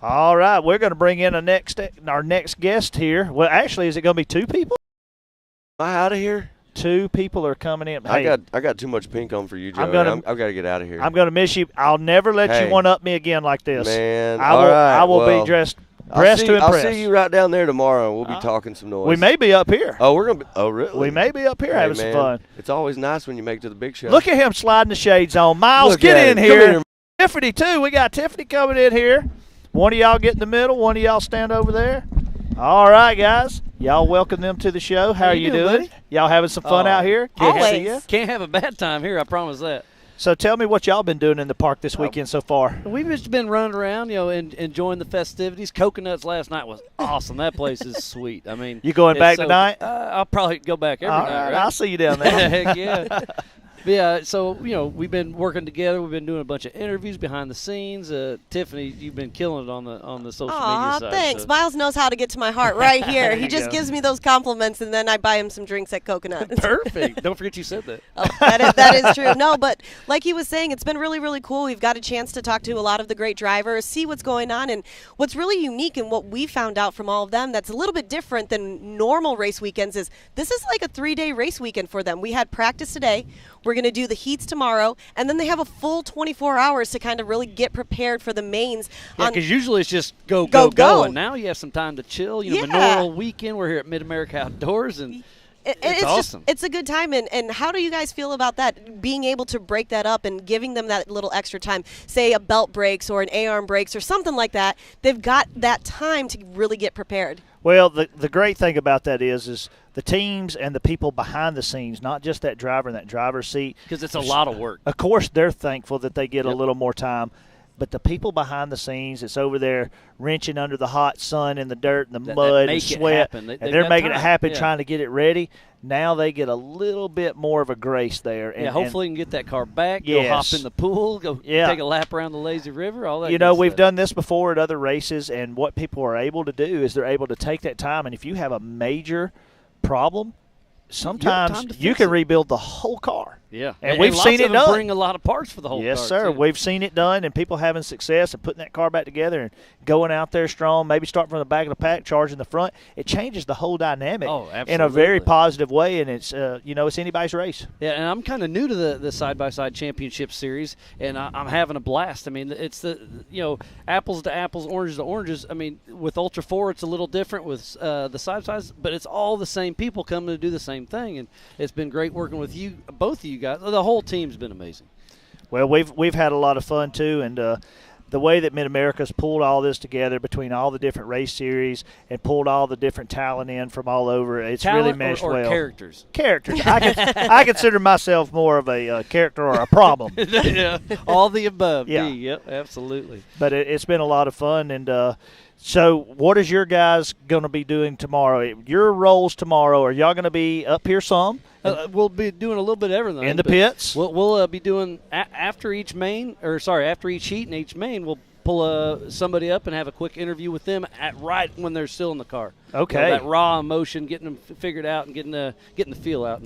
A: All right. We're going to bring in our next guest here. Well, actually, is it going to be two people?
F: Am I out of here?
A: Two people are coming in.
F: Hey, I got too much pink on for you, Joey. I've got to get out of here.
A: I'm going to miss you. I'll never let you one-up me again like this.
F: Man,
A: I will be dressed to impress.
F: I'll see you right down there tomorrow, and we'll be talking some noise.
A: We may be up here.
F: Oh, we're going to be – oh, really?
A: We may be up here having some fun.
F: It's always nice when you make it to the big show.
A: Look at him sliding the shades on. Miles, get in here. Tiffany, too. We got Tiffany coming in here. One of y'all get in the middle. One of y'all stand over there. All right, guys. Y'all welcome them to the show. How are you doing? Y'all having some fun out here?
H: Can't have a bad time here, I promise that.
A: So tell me what y'all been doing in the park this weekend so far.
H: We've just been running around, and enjoying the festivities. Coconuts last night was awesome. That place is sweet. I mean,
A: you going back tonight?
H: I'll probably go back every night. Right?
A: I'll see you down there.
H: Heck yeah. Yeah, so, we've been working together. We've been doing a bunch of interviews behind the scenes. Tiffany, you've been killing it on the social media side.
I: Thanks.
H: So.
I: Miles knows how to get to my heart right here.
H: There
I: He
H: you
I: just
H: go.
I: gives me those compliments, and then I buy him some drinks at Coconut.
H: Perfect. Don't forget you said that.
I: Oh, that is true. No, but like he was saying, it's been really, really cool. We've got a chance to talk to a lot of the great drivers, see what's going on, and what's really unique and what we found out from all of them that's a little bit different than normal race weekends is this is like a 3-day race weekend for them. We had practice today. We're going to do the heats tomorrow, and then they have a full 24 hours to kind of really get prepared for the mains.
H: Yeah, because usually it's just go, and now you have some time to chill. Memorial weekend. We're here at Mid-America Outdoors, and it's awesome.
I: It's a good time, and how do you guys feel about that, being able to break that up and giving them that little extra time, say a belt breaks or an A-arm breaks or something like that? They've got that time to really get prepared.
A: Well, the great thing about that is the teams and the people behind the scenes, not just that driver in that driver's seat.
H: Because it's a lot of work.
A: Of course, they're thankful that they get a little more time. But the people behind the scenes that's over there wrenching under the hot sun and the dirt and the mud and sweat, and they're making it happen, trying to get it ready. Now they get a little bit more of a grace there. And,
H: hopefully you can get that car back,
A: yes.
H: go hop in the pool, go take a lap around the lazy river, all that
A: we've
H: stuff.
A: done this before at other races, and what people are able to do is they're able to take that time, and if you have a major problem, sometimes you can rebuild the whole car.
H: Yeah,
A: and we've seen it done.
H: Bring a lot of parts for the whole car.
A: Yes, sir.
H: Too.
A: We've seen it done, and people having success and putting that car back together and going out there strong. Maybe start from the back of the pack, charging the front. It changes the whole dynamic in a very positive way, and it's it's anybody's race.
H: Yeah, and I'm kind of new to the side-by-side championship series, and I'm having a blast. I mean, it's the apples to apples, oranges to oranges. I mean, with Ultra 4, it's a little different with the side-by-sides, but it's all the same people coming to do the same thing, and it's been great working with you, both of you guys. The whole team's been amazing.
A: Well, we've had a lot of fun too, and the way that Mid-America's pulled all this together between all the different race series and pulled all the different talent in from all over, it's really meshed
H: or
A: well.
H: Characters.
A: I consider myself more of a character or a problem.
H: Yeah, all the above.
A: Yeah.
H: Yep, absolutely.
A: But it's been a lot of fun, and so what is your guys going to be doing tomorrow? Your roles tomorrow, are y'all going to be up here some?
H: We'll be doing a little bit of everything.
A: In the pits?
H: We'll be doing after each heat and each main, we'll pull somebody up and have a quick interview with them right when they're still in the car.
A: Okay.
H: That raw emotion, getting them figured out and getting the feel out.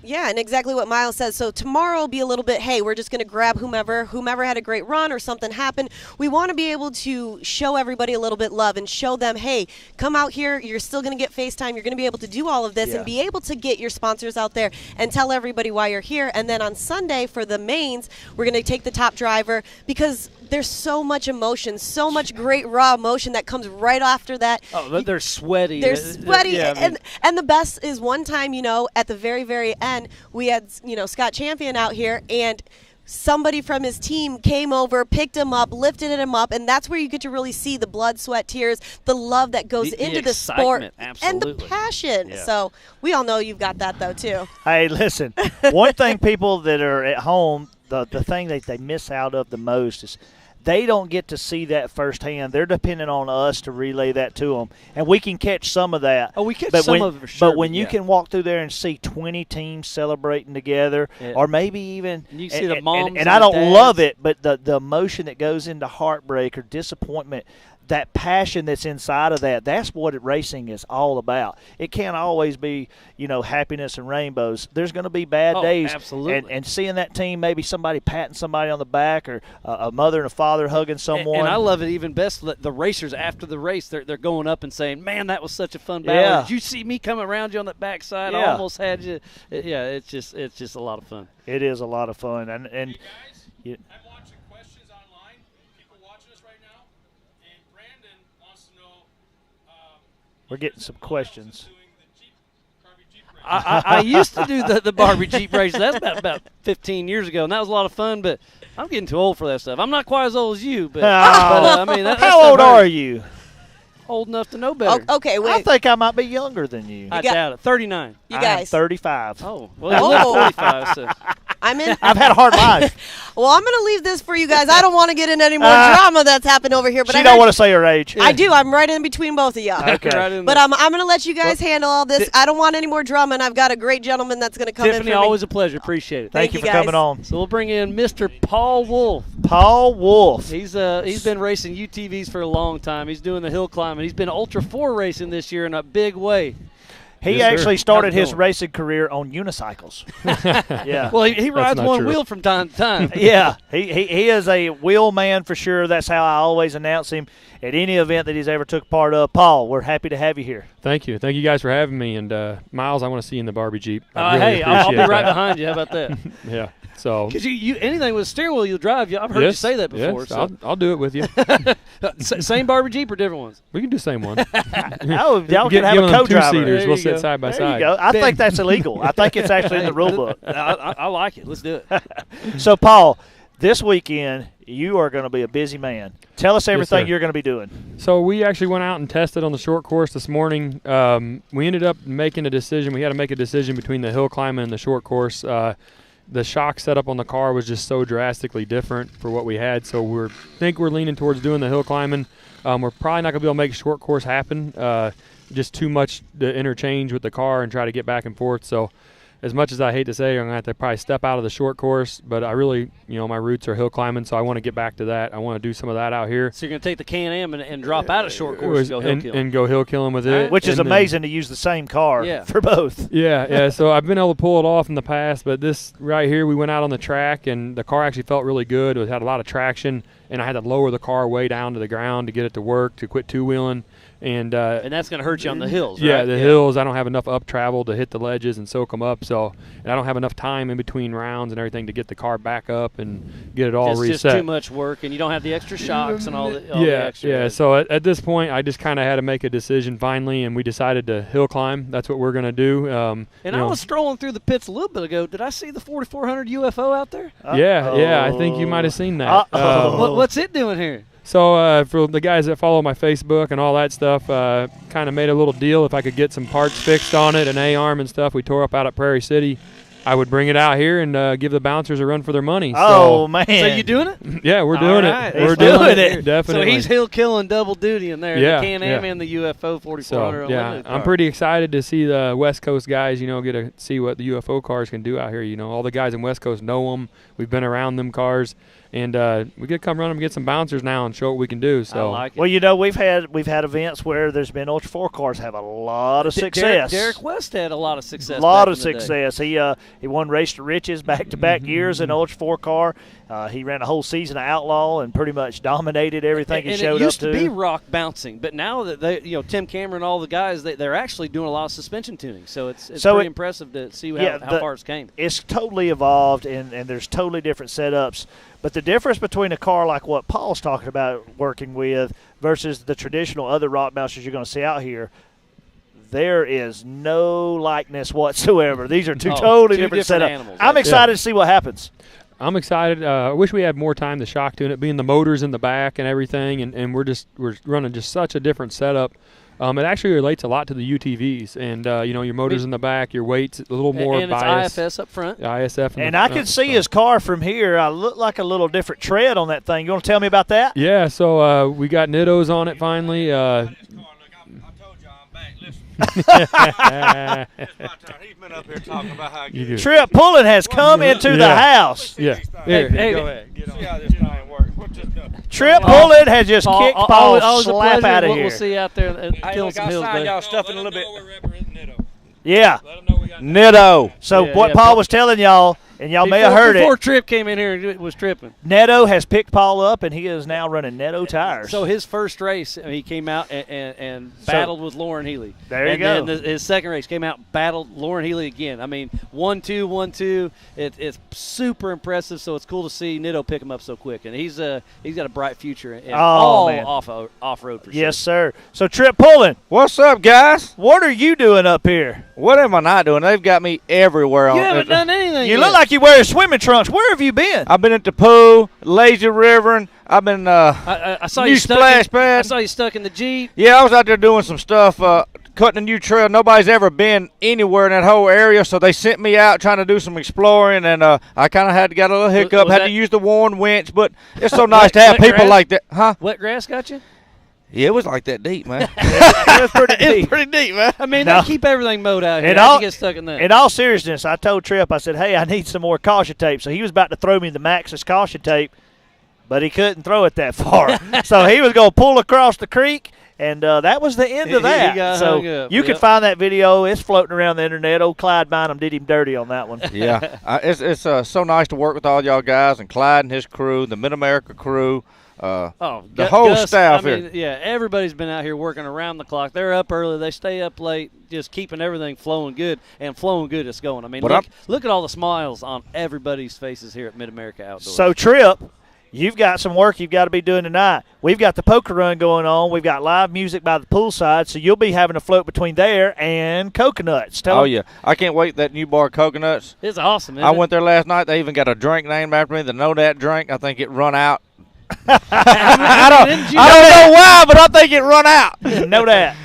I: Yeah, and exactly what Miles says. So tomorrow will be a little bit, hey, we're just going to grab whomever had a great run or something happened. We want to be able to show everybody a little bit love and show them, hey, come out here. You're still going to get FaceTime. You're going to be able to do all of this and be able to get your sponsors out there and tell everybody why you're here. And then on Sunday for the mains, we're going to take the top driver because there's so much emotion, so much great raw emotion that comes right after that.
H: Oh, they're sweaty.
I: They're sweaty.
H: Yeah,
I: and the best is one time, at the very, very end, we had, Scott Champion out here, and somebody from his team came over, picked him up, lifted him up, and that's where you get to really see the blood, sweat, tears, the love that goes into the sport and the passion.
H: Yeah.
I: So we all know you've got that, though, too.
A: Hey, listen, one thing people that are at home, the thing that they miss out of the most is they don't get to see that firsthand. They're depending on us to relay that to them, and we can catch some of that.
H: Oh, we catch some of it for sure.
A: But when you can walk through there and see 20 teams celebrating together, or maybe even
H: – you see the moms
A: and I don't love it, but the emotion that goes into heartbreak or disappointment, that passion that's inside of that's what racing is all about. It can't always be, happiness and rainbows. There's going to be bad days.
H: Absolutely.
A: And seeing that team, maybe somebody patting somebody on the back or a mother and a father hugging someone.
H: And I love it even best, the racers after the race, they're going up and saying, man, that was such a fun battle.
A: Yeah.
H: Did you see me coming around you on that backside?
A: Yeah.
H: I almost had you. Yeah, it's just a lot of fun.
A: It is a lot of fun. And
B: hey guys, I'm watching questions online. People watching us right now. And Brandon wants to know.
A: we're getting some questions.
H: I used to do the Barbie Jeep race. That's about 15 years ago, and that was a lot of fun, but I'm getting too old for that stuff. I'm not quite as old as you, but, I mean, that
A: how old are you?
H: Old enough to know better.
I: Oh, okay, wait.
A: I think I might be younger than you.
H: I doubt it. 39.
I: You guys.
A: I'm 35.
H: Oh, well, you live 45, so.
I: I'm in.
A: I've had a hard life.
I: Well, I'm going to leave this for you guys. I don't want to get in any more drama that's happened over here. But
A: She don't want to say her age.
I: I do. I'm right in between both of y'all.
A: Okay.
H: Right in
I: But
H: there.
I: I'm going to let you guys handle all this. I don't want any more drama, and I've got a great gentleman that's going to come
H: Tiffany,
I: in for
H: always
I: me.
H: a pleasure. Appreciate it.
A: Thank
I: Thank
A: you
I: you,
A: for
I: guys.
A: coming on.
H: So we'll bring in Mr. Paul Wolf.
A: Paul Wolf.
H: He's been racing UTVs for a long time. He's doing the hill climbing. He's been Ultra 4 racing this year in a big way.
A: He
B: Yes, sir.
A: actually started
H: How's it
A: his
H: going?
A: racing career on unicycles. Yeah.
H: Well, he rides
B: not
H: one
B: true.
H: wheel from time to time.
A: Yeah, he is a wheel man for sure. That's how I always announce him at any event that he's ever took part of. Paul, we're happy to have you here.
B: Thank you guys for having me. And Miles, I want to see you in the Barbie Jeep. I really
H: Hey, I'll be
B: appreciate
H: right
B: that.
H: behind you. How about that?
B: Yeah. So.
H: Because you anything with a steering wheel, you'll drive. I've heard you say that before.
B: Yes,
H: So.
B: I'll do it with you.
H: Same Barbie Jeep or different ones?
B: We can do the same one.
A: Oh, y'all can have
B: Give
A: a
B: them
A: co-driver.
B: two-seaters.
H: There
B: We'll
H: you
B: sit
H: go.
B: side by
A: There
B: side.
A: you go. I think that's illegal. I think it's actually in the rule book.
H: I like it. Let's do it.
A: So, Paul, this weekend you are going to be a busy man. Tell us everything
B: sir.
A: you're going to be doing.
B: So we actually went out and tested on the short course this morning. We ended up making a decision. We had to make a decision between the hill climbing and the short course. The shock setup on the car was just so drastically different for what we had. So we're leaning towards doing the hill climbing. We're probably not going to be able to make a short course happen. Just too much to interchange with the car and try to get back and forth. So as much as I hate to say, I'm going to have to probably step out of the short course, but I really, my roots are hill climbing, so I want to get back to that. I want to do some of that out here.
H: So you're going to take the Can-Am and drop out of short course
B: and go hill killing with it.
A: Which is
B: and then-
A: amazing to use the same car
H: Yeah.
A: for both.
B: Yeah. So I've been able to pull it off in the past, but this right here, we went out on the track, and the car actually felt really good. It had a lot of traction, and I had to lower the car way down to the ground to get it to work, to quit two-wheeling. And
H: that's going to hurt you on the hills,
B: yeah,
H: right?
B: the hills. I don't have enough up travel to hit the ledges and soak them up. So, and I don't have enough time in between rounds and everything to get the car back up and get it all reset.
H: Just too much work, and you don't have the extra shocks and all the extra.
B: Yeah. So at this point, I just kind of had to make a decision finally, and we decided to hill climb. That's what we're going to do.
H: And I was strolling through the pits a little bit ago. Did I see the 4400 UFO out there?
B: Yeah. I think you might have seen that.
H: What's it doing here?
B: So for the guys that follow my Facebook and all that stuff, kind of made a little deal if I could get some parts fixed on it, an A-arm and stuff we tore up out at Prairie City, I would bring it out here and give the bouncers a run for their money.
A: Oh, man.
H: So you doing it?
B: Yeah, we're doing
H: right.
B: it. We're
A: He's doing
B: it.
A: it.
B: Definitely.
H: So he's hill killing double duty in there.
B: Yeah,
H: The Can-Am
B: yeah.
H: and the UFO 4400.
B: So, yeah,
H: Unlimited
B: I'm
H: car.
B: pretty excited to see the West Coast guys, get to see what the UFO cars can do out here. All the guys in West Coast know them. We've been around them cars. And we get to come run them and get some bouncers now and show what we can do. So
H: I like it.
A: Well, we've had events where there's been Ultra 4 cars have a lot of success.
H: Derek West had a lot of success.
A: A lot
H: back
A: of
H: in the day.
A: success. He won Race to Riches back-to-back years in an Ultra 4 car. He ran a whole season of Outlaw and pretty much dominated everything he
H: and
A: showed
H: it used
A: up
H: to be rock bouncing, but now that Tim Cameron and all the guys, they're actually doing a lot of suspension tuning. So it's pretty impressive to see how far it's came.
A: It's totally evolved, and there's totally different setups. But the difference between a car like what Paul's talking about working with versus the traditional other rock bouncers you're going to see out here, there is no likeness whatsoever. These are two totally
H: two
A: different
H: different
A: setups.
H: animals.
A: I'm excited to see what happens.
B: I'm excited. I wish we had more time to shock tune it, being the motors in the back and everything, and we're running just such a different setup. It actually relates a lot to the UTVs, and your motors in the back, your weights a little more
H: and
B: biased.
H: it's IFS up front.
B: ISF.
A: And I can see his car from here. I look like a little different tread on that thing. You want to tell me about that?
B: Yeah, so we got Nittos on it finally.
J: He's been up here talking about how
B: You do.
A: Trip Pullen has come into the house.
B: Yeah.
H: Hey,
J: go ahead. Get on. See how this thing works. What just
A: Trip Pullen has just kicked Paul
H: always a
A: slap
H: pleasure.
A: out of
H: We'll
A: here.
H: see you out there
J: Hey,
H: killing
J: look,
H: some hills.
J: outside,
H: buddy.
J: y'all stuffing a little bit.
A: Yeah.
J: Let them know we got
D: Nitto.
A: So
H: Yeah,
A: what
H: yeah,
A: Paul
H: but-
A: was telling y'all, and y'all may have heard
H: Before
A: it,
H: Tripp came in here and was tripping.
A: Netto has picked Paul up, and he is now running Netto tires.
H: So his first race, he came out and
A: So-
H: battled with Lauren Healy.
A: There you
H: and
A: go.
H: then his second race came out, battled Lauren Healy again. I mean, 1-2, 1-2. It's super impressive. So it's cool to see Nitto pick him up so quick, and he's got a bright future and all
A: man.
H: off road for sure.
A: Yes, sir. So Trip Pullen,
J: What's up, guys?
A: what are you doing up here?
J: What am I not doing? They've got me everywhere.
H: You haven't done anything.
A: You
H: yet.
A: look like you're wearing swimming trunks. Where have you been?
J: I've been at the pool, lazy rivering. I've been
H: I saw
J: new
H: you stuck
J: splash
H: in,
J: pad.
H: I saw you stuck in the Jeep.
J: Yeah, I was out there doing some stuff, cutting a new trail. Nobody's ever been anywhere in that whole area, so they sent me out trying to do some exploring, and I kind of had to get a little hiccup, had to use the worn winch, but it's so nice to have people
H: grass?
J: like that. Huh?
H: Wet grass got you?
J: Yeah, it was like that deep, man.
A: It was pretty deep.
J: It's pretty deep, man.
H: I mean,
A: No.
H: they keep everything mowed out here.
A: In
H: How'd
A: all-
H: you get stuck in that?
A: In all seriousness, I told Tripp, I said, hey, I need some more caution tape. So he was about to throw me the Maxxis caution tape, but he couldn't throw it that far. So he was going to pull across the creek, and that was the end of
H: He
A: that.
H: got
A: So
H: hung up,
A: you can
H: yep.
A: find that video. It's floating around the internet. Old Clyde Bynum did him dirty on that one.
J: Yeah, it's so nice to work with all y'all guys and Clyde and his crew, the Mid-America crew. The whole
H: Gus,
J: staff
H: I mean,
J: here.
H: yeah, everybody's been out here working around the clock. They're up early. They stay up late, just keeping everything flowing good. And flowing good it's going. I mean,
J: But
H: look at all the smiles on everybody's faces here at Mid-America Outdoors.
A: So, Tripp, you've got some work you've got to be doing tonight. We've got the poker run going on. We've got live music by the poolside, so you'll be having a float between there and Coconuts. Tell
J: Oh,
A: them-
J: yeah. I can't wait that new bar, Coconuts.
H: It's awesome, isn't
J: I
H: it?
J: went there last night. They even got a drink named after me, the Know That drink. I think it run out. I don't know why, but I think it run out.
A: Know that.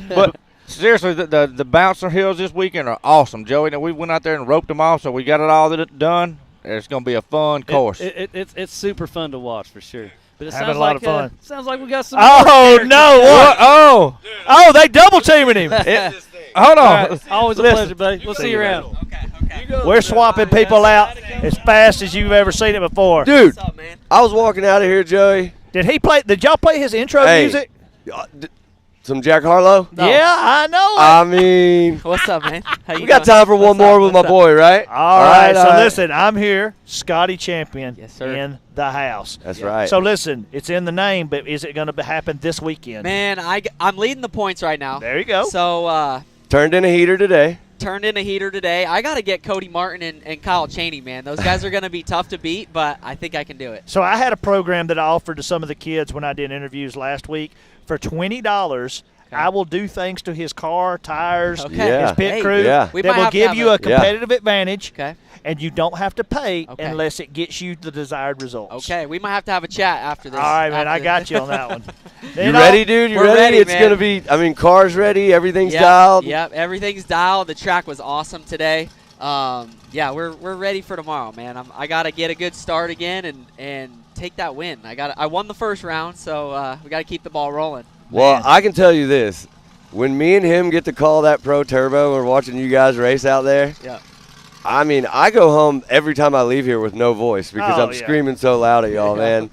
J: But seriously, the bouncer hills this weekend are awesome, Joey. And we went out there and roped them off, so we got it all done. It's going to be a fun course.
H: It's super fun to watch for sure. But it
A: Having
H: sounds
A: a lot
H: like
A: of fun.
H: Sounds like we got some.
A: Oh, no. What?
J: Oh,
A: Oh, they double teaming him.
J: hold on.
H: All right, always a
A: Listen.
H: pleasure, buddy. We'll see you around.
A: We're swapping people out as fast as you've ever seen it before.
F: Dude, I was walking out of here, Joey.
A: Did y'all play his intro
F: Hey.
A: music?
F: Some Jack Harlow.
A: Yeah, I know it.
F: I mean,
K: What's up, man? How you
F: we got
K: doing?
F: time for one more with my boy, right?
A: All right, so
F: all right.
A: listen, I'm here, Scotty Champion
K: Yes, sir.
A: in the house.
F: That's right.
A: So listen, it's in the name, but is it going to happen this weekend?
K: Man, I'm leading the points right now.
A: There you go.
K: So
F: Turned in a heater today.
K: turned in a heater today. I got to get Cody Martin and Kyle Chaney, man. Those guys are going to be tough to beat, but I think I can do it.
A: So I had a program that I offered to some of the kids when I did interviews last week. For $20, I will do things to his car, tires,
K: Okay.
F: Yeah.
A: his pit
K: Hey,
A: crew
F: Yeah.
K: we
A: that
K: might
A: will
K: have to
A: give
K: have
A: you
K: a-
A: a competitive advantage,
K: Okay.
A: and you don't have to pay
K: Okay.
A: unless it gets you the desired results.
K: Okay, we might have to have a chat after this.
A: All right, man,
K: after
A: I
K: this.
A: got you on that one.
F: You ready, dude? You
K: We're
F: ready?
K: ready,
F: It's
K: man.
F: going to be, I mean, car's ready. Everything's
K: Yep,
F: dialed.
K: Yep, everything's dialed. The track was awesome today. Yeah, we're ready for tomorrow, man. I got to get a good start again and take that win. I won the first round, so we got to keep the ball rolling.
F: Well,
A: Man.
F: I can tell you this. When me and him get to call that Pro Turbo, we're watching you guys race out there.
K: Yeah.
F: I mean, I go home every time I leave here with no voice because
A: Oh,
F: I'm
A: yeah.
F: screaming so loud at y'all, man.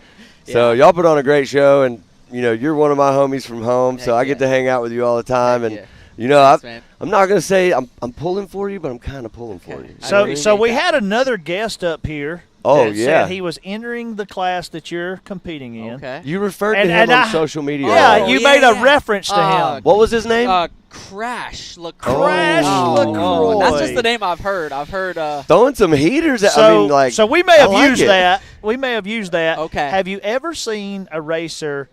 F: So y'all put on a great show, and you're one of my homies from home, so
K: Heck
F: I get
K: yeah.
F: to hang out with you all the time.
K: Heck
F: And
K: yeah. Thanks, man.
F: I'm not gonna say I'm pulling for you, but I'm kind of pulling for
K: Okay.
F: you.
K: I
A: So
K: appreciate
A: we
K: that.
A: had another guest up here.
F: Oh,
A: that
F: yeah.
A: said he was entering the class that you're competing in.
K: Okay.
F: You referred to
A: And-
F: him
A: and
F: on
A: I-
F: social media.
A: Yeah,
K: Oh,
A: you
K: yeah,
A: made a
K: yeah.
A: reference to him.
F: What was his name?
K: Crash LaCroix.
A: Crash LaCroix.
K: That's just the name I've heard. I've heard.
F: Throwing some heaters.
A: So we may
F: I
A: have
F: like
A: used
F: it.
A: that. We may have used that.
K: Okay.
A: Have you ever seen a racer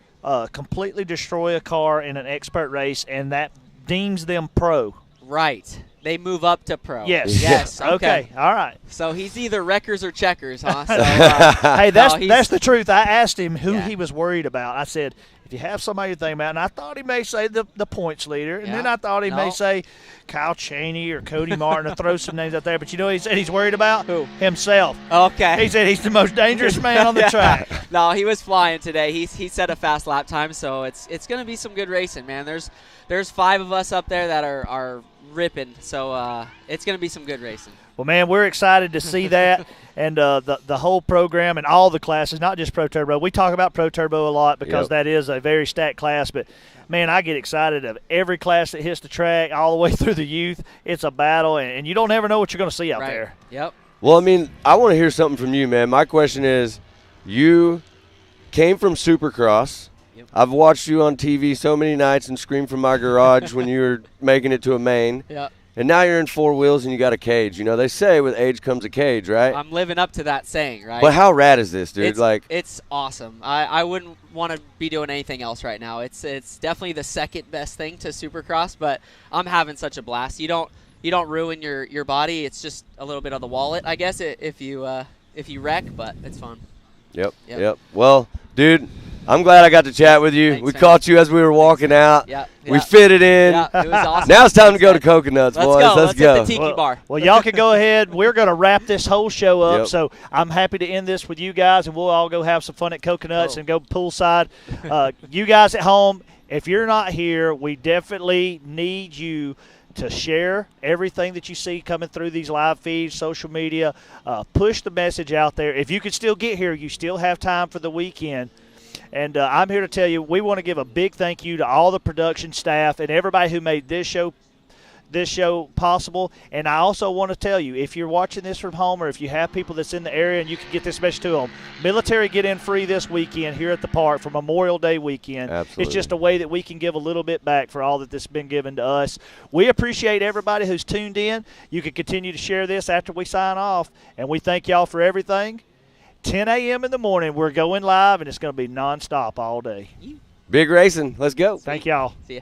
A: completely destroy a car in an expert race, and that deems them pro?
K: Right. They move up to pro.
A: Yes.
K: Yes.
A: Okay. All right.
K: So he's either wreckers or checkers, huh? So,
A: Hey,
K: no, he's-
A: that's the truth. I asked him who
K: Yeah.
A: he was worried about. I said, if you have somebody you think about, and I thought he may say the points leader, and then
K: Yeah.
A: I thought he may
K: No.
A: say Kyle Chaney or Cody Martin, or throw some names out there. But you know what he said he's worried about?
K: Who?
A: Himself.
K: Okay.
A: He said he's the most dangerous man on the
K: Yeah.
A: track.
K: No, he was flying today. He set a fast lap time, so it's going to be some good racing, man. There's 5 of us up there that are ripping, so it's going to be some good racing.
A: Well, man, we're excited to see that and the whole program and all the classes, not just Pro Turbo. We talk about Pro Turbo a lot because
F: Yep.
A: that is a very stacked class, but, man, I get excited of every class that hits the track all the way through the youth. It's a battle, and you don't ever know what you're going to see out
K: Right.
A: there.
K: Yep.
F: Well, I mean, I want to hear something from you, man. My question is, you came from Supercross.
K: Yep.
F: I've watched you on TV so many nights and screamed from my garage when you were making it to a main.
K: Yep.
F: And now you're in 4 wheels and you got a cage. You know, they say with age comes a cage, right?
K: I'm living up to that saying, right?
F: But how rad is this, dude?
K: It's awesome. I wouldn't want to be doing anything else right now. It's definitely the second best thing to Supercross, but I'm having such a blast. You don't ruin your body. It's just a little bit of the wallet, I guess, if you wreck, but it's fun.
F: Yep. Well, dude, I'm glad I got to chat with you.
K: Thanks,
F: We
K: man.
F: caught you as we were walking out.
K: Yeah,
F: We fit it in.
K: Yeah, it was awesome.
F: Now it's time to
K: Thanks,
F: go
K: man.
F: to Coconuts,
K: Let's
F: boys.
K: go.
F: Let's
K: Hit
F: go.
K: the tiki bar.
A: Well, y'all can go ahead. We're going to wrap this whole show up.
F: Yep.
A: So I'm happy to end this with you guys, and we'll all go have some fun at Coconuts and go poolside. You guys at home, if you're not here, we definitely need you to share everything that you see coming through these live feeds, social media. Push the message out there. If you can still get here, you still have time for the weekend. And I'm here to tell you, we want to give a big thank you to all the production staff and everybody who made this show possible. And I also want to tell you, if you're watching this from home or if you have people that's in the area and you can get this message to them, military get in free this weekend here at the park for Memorial Day weekend.
F: Absolutely.
A: It's just a way that we can give a little bit back for all that that's been given to us. We appreciate everybody who's tuned in. You can continue to share this after we sign off, and we thank y'all for everything. 10 a.m. in the morning, we're going live, and it's going to be nonstop all day.
F: Big racing. Let's go.
A: Thank y'all.
K: See ya.